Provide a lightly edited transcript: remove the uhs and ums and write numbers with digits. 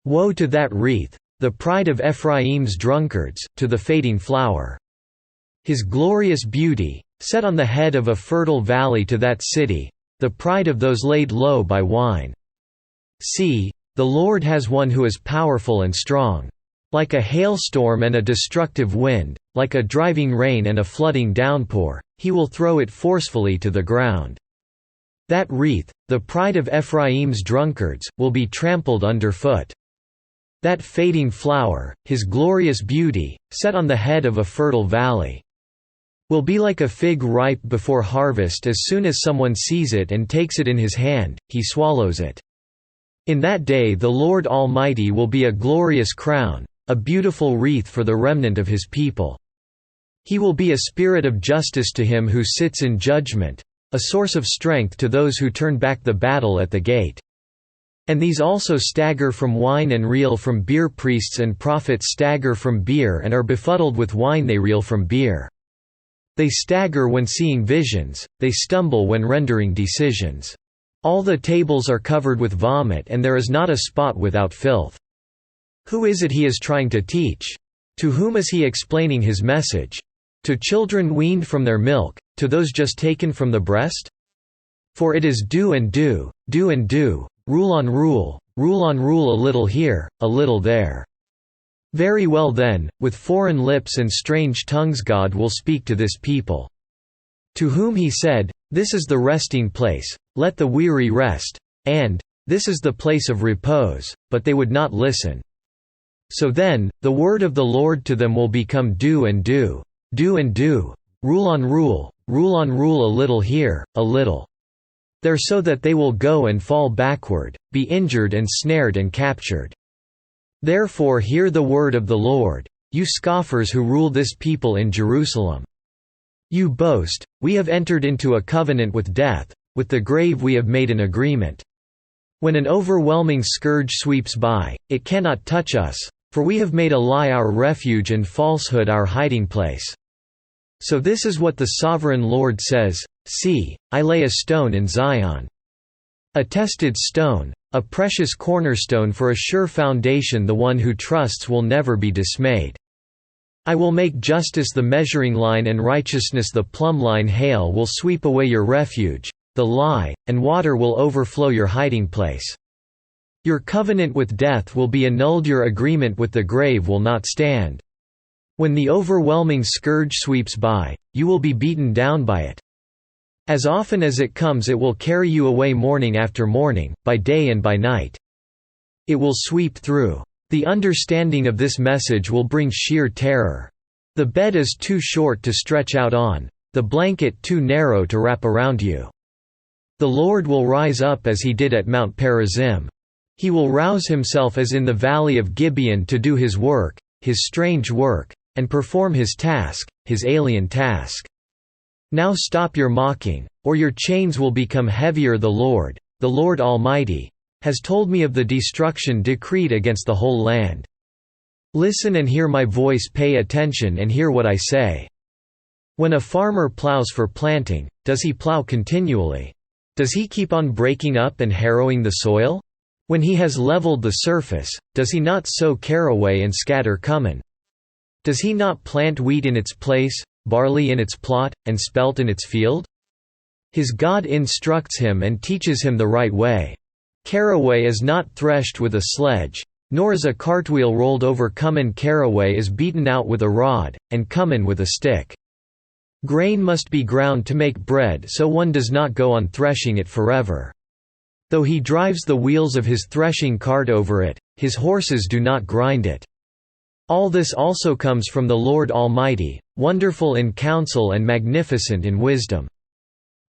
Woe to that wreath, the pride of Ephraim's drunkards, to the fading flower. His glorious beauty, set on the head of a fertile valley, to that city, the pride of those laid low by wine. See, the Lord has one who is powerful and strong. Like a hailstorm and a destructive wind, like a driving rain and a flooding downpour, he will throw it forcefully to the ground. That wreath, the pride of Ephraim's drunkards, will be trampled underfoot. That fading flower, his glorious beauty, set on the head of a fertile valley, will be like a fig ripe before harvest. As soon as someone sees it and takes it in his hand, he swallows it. In that day the Lord Almighty will be a glorious crown, a beautiful wreath for the remnant of his people. He will be a spirit of justice to him who sits in judgment, a source of strength to those who turn back the battle at the gate. And these also stagger from wine and reel from beer. Priests and prophets stagger from beer and are befuddled with wine. They reel from beer. They stagger when seeing visions, they stumble when rendering decisions. All the tables are covered with vomit, and there is not a spot without filth. Who is it he is trying to teach? To whom is he explaining his message? To children weaned from their milk, to those just taken from the breast? For it is do and do, do and do, rule on rule, rule on rule, a little here, a little there. Very well then, with foreign lips and strange tongues God will speak to this people. To whom he said, This is the resting place, let the weary rest, and, This is the place of repose, but they would not listen. So then, the word of the Lord to them will become do and do, do and do, rule on rule, rule on rule, a little here, a little there, so that they will go and fall backward, be injured and snared and captured. Therefore hear the word of the Lord, you scoffers who rule this people in Jerusalem. You boast, we have entered into a covenant with death, with the grave we have made an agreement. When an overwhelming scourge sweeps by, it cannot touch us, for we have made a lie our refuge and falsehood our hiding place. So this is what the sovereign Lord says, See, I lay a stone in Zion. A tested stone, a precious cornerstone for a sure foundation. The one who trusts will never be dismayed. I will make justice the measuring line and righteousness the plumb line. Hail will sweep away your refuge, the lie, and water will overflow your hiding place. Your covenant with death will be annulled, your agreement with the grave will not stand. When the overwhelming scourge sweeps by, you will be beaten down by it. As often as it comes it will carry you away morning after morning, by day and by night. It will sweep through. The understanding of this message will bring sheer terror. The bed is too short to stretch out on, the blanket too narrow to wrap around you. The Lord will rise up as he did at Mount Perazim. He will rouse himself as in the valley of Gibeon to do his work, his strange work, and perform his task, his alien task. Now stop your mocking, or your chains will become heavier. The Lord Almighty, has told me of the destruction decreed against the whole land. Listen and hear my voice, pay attention and hear what I say. When a farmer plows for planting, does he plow continually? Does he keep on breaking up and harrowing the soil? When he has leveled the surface, does he not sow caraway and scatter cumin? Does he not plant wheat in its place, barley in its plot, and spelt in its field? His God instructs him and teaches him the right way. Caraway is not threshed with a sledge, nor is a cartwheel rolled over cumin. Caraway is beaten out with a rod, and cumin with a stick. Grain must be ground to make bread, so one does not go on threshing it forever. Though he drives the wheels of his threshing cart over it, his horses do not grind it. All this also comes from the Lord Almighty, wonderful in counsel and magnificent in wisdom.